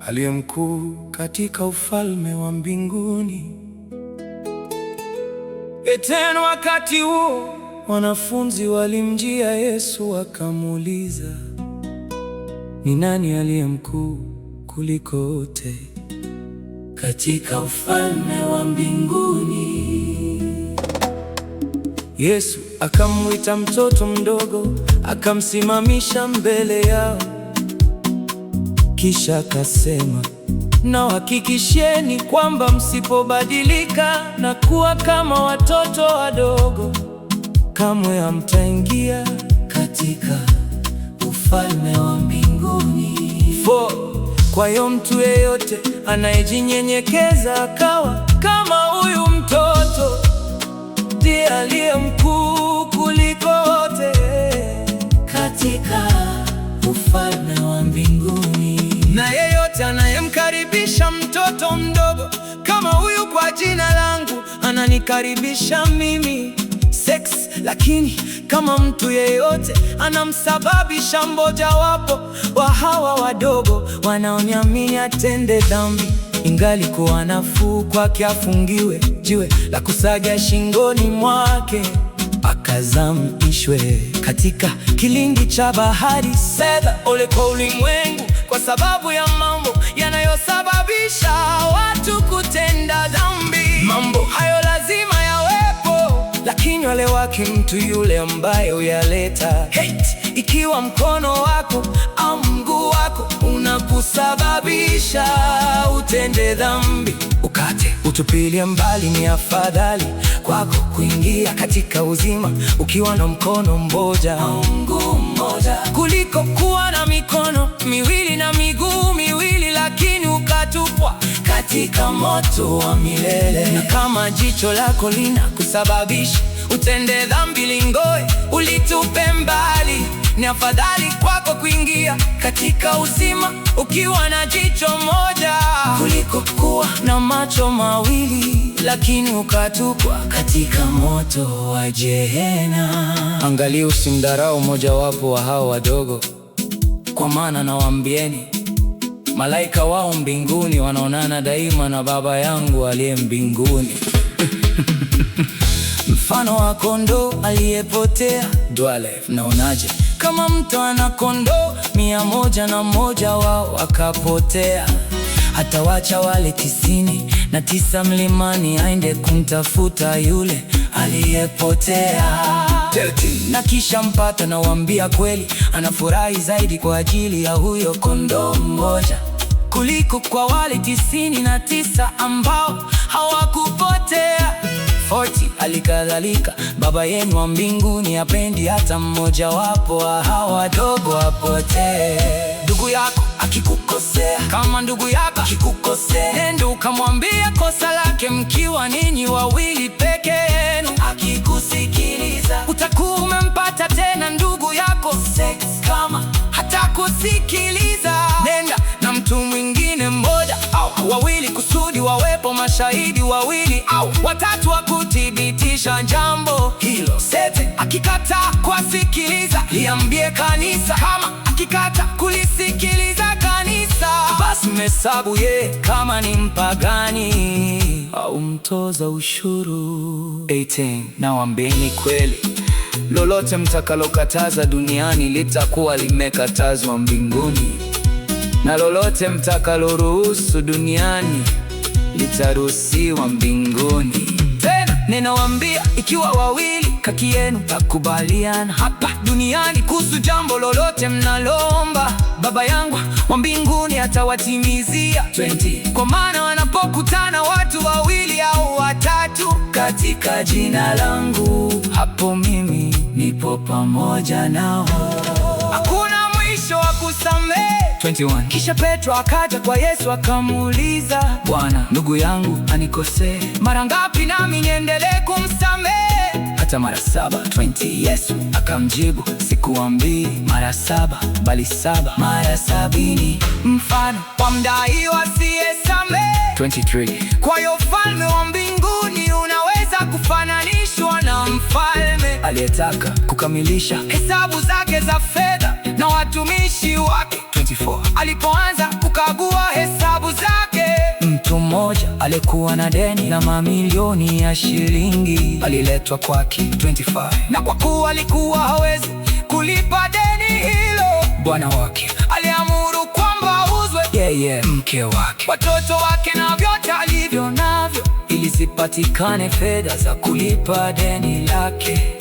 aliye mkuu katika ufalme wa mbinguni. Tena wakati huo wanafunzi walimjia Yesu wakamuuliza, ni nani aliye mkuu kuliko wote katika ufalme wa mbinguni? Yesu akamwita mtoto mdogo, akamsimamisha mbele yao, kisha akasema, nawahakikishieni kwamba msipobadilika na kuwa kama watoto wadogo, kamwe hamtaingia katika ufalme wa mbinguni. Kwa hiyo mtu yeyote anayejinyenyekeza akawa kama huyu mtoto, ndiye aliye mkuu kuliko wote katika ufalme wa mbinguni. Na yeyote anayemkaribisha mtoto mdogo kama huyu kwa jina langu, ananikaribisha mimi. Lakini kama mtu yeyote anamsababisha mmojawapo wa hawa wadogo wanaoniamini atende dhambi, ingalikuwa nafuu kwake afungiwe jiwe la kusaga shingoni mwake, akazamishwe katika kilindi cha bahari. Ole kwa ulimwengu kwa sababu ya mambo yanayosababisha watu kutenda dhambi. Mambo hayo lazima yawepo, lakini ole wake mtu yule ambaye huyaleta. Ikiwa mkono wako au mguu wako unakusababisha utende dhambi, ukate, utupilie mbali. Ni afadhali kwako kuingia katika uzima ukiwa na mkono mmoja au mguu mmoja, kuliko kuwa na mikono miwili na miguu miwili, lakini ukatupwa katika moto wa milele. Na kama jicho lako linakusababisha utende dhambi, lingoe ulitupe mbali. Ni afadhali kwako kuingia katika uzima ukiwa na jicho moja, kuliko kuwa na macho mawili, lakini ukatupwa katika moto wa Jehena. Angalia, usimdharau mojawapo wa hao wadogo, kwa maana nawaambieni, malaika wao mbinguni wanaonana daima na Baba yangu aliye mbinguni. Mfano wa kondoo aliyepotea. Naonaje kama mtu ana kondoo 101 wao akapotea, atawacha wale 99 mlimani aende kumtafuta yule aliyepotea, na kisha mpata. Nawaambia kweli, anafurahi zaidi kwa ajili ya huyo kondoo mmoja kuliko kwa wale 99 ambao hawakupotea. Halikadhalika Baba yenu wa mbinguni hapendi hata mmoja wapo wa hawa wadogo apotee. Ndugu yako akikukosea, kama ndugu yako akikukosea, nenda ukamwambia kosa lake mkiwa ninyi wawili peke yenu. Akikusikiliza, utakuwa umempata tena ndugu yako. Kama hatakusikiliza, nenda na mtu mwingine mmoja au wawili, kusudi wawepo mashahidi wawili au watatu wa kuthibitisha jambo hilo. Akikataa kuwasikiliza, liambie kanisa. Kama akikataa kulisikiliza kanisa, basi mhesabu yeye kama ni mpagani au mtoza ushuru. 18. Nawaambieni kweli, lolote mtakalokataza duniani litakuwa limekatazwa mbinguni, na lolote mtakaloruhusu duniani litaruhusiwa mbinguni. Tena ninawaambia, ikiwa wawili kati yenu takubaliana hapa duniani kuhusu jambo lolote mnaloomba, Baba yangu wa mbinguni atawatimizia. 20. Kwa maana wanapokutana watu wawili au watatu katika jina langu, hapo mimi nipo pamoja nao. Hakuna mwisho wa kusamehe. 21. Kisha Petro akaja kwa Yesu akamuuliza, Bwana, ndugu yangu anikosee mara ngapi nami niendelee kumsamehe? Hata mara 7. 20. Yesu akamjibu, sikuambii mara 7, bali 7 mara 70. Mfano wa mdaiwa asiyesamehe. 23. Kwa hiyo ufalme wa mbinguni unaweza kufananishwa na mfalme aliyetaka kukamilisha hesabu zake za fedha na watumishi wake. 24. Alipoanza kukagua hesabu alikuwa na deni la mamilioni ya shilingi. Aliletwa kwake 25, na kwa kuwa alikuwa hawezi kulipa deni hilo, bwana wake aliamuru kwamba auzwe yeye, mke wake, watoto wake na vyote alivyo navyo, ili zipatikane fedha za kulipa deni lake.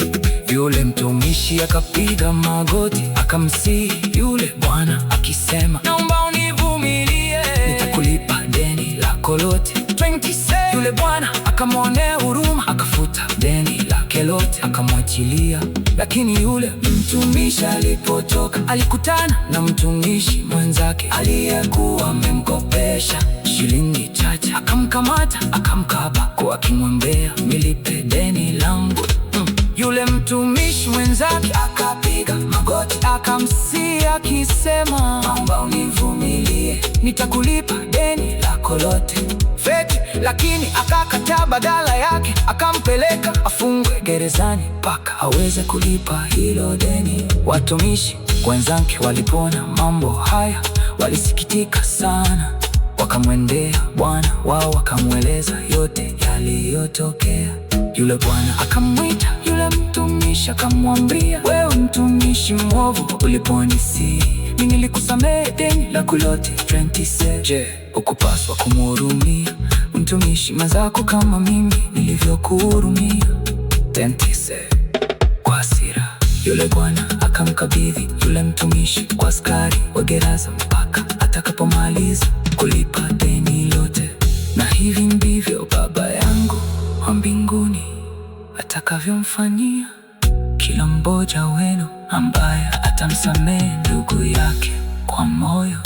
Yule mtumishi akapiga magoti akamsihi yule bwana akisema, naomba univumilie, nitakulipa deni lako lote. 26. Yule bwana akamwonea huruma, akafuta deni lake lote, akamwachilia. Lakini yule mtumishi alipotoka, alikutana na mtumishi mwenzake aliyekuwa amemkopesha shilingi chache. Akamkamata, akamkaba kwa akimwambia, nilipe deni langu. Yule mtumishi mwenzake akapiga magoti akamsihi akisema, naomba univumilie, nitakulipa deni lako lote. Feti lakini akakataa, badala yake akampeleka afungwe gerezani mpaka aweze kulipa hilo deni. Watumishi wenzake walipona mambo haya, walisikitika sana, wakamwendea bwana wao wakamweleza yote yaliyotokea. Yule bwana akamwita yule mtumishi akamwambia, wewe mtumishi mwovu, uliponisihi mimi nilikusamehe deni lako lote. 27. Je, ukupaswa kumhurumia mtumishi mwenzako kama mimi nilivyokuhurumia? 27. Kwa hasira yule bwana akamkabidhi yule mtumishi kwa askari wa gereza mpaka atakapomaliza kulipa deni lote. Na hivi ndivyo Baba yangu wa mbinguni atakavyomfanyia kila mmoja wenu ambaye atamsamehe ndugu yake kwa moyo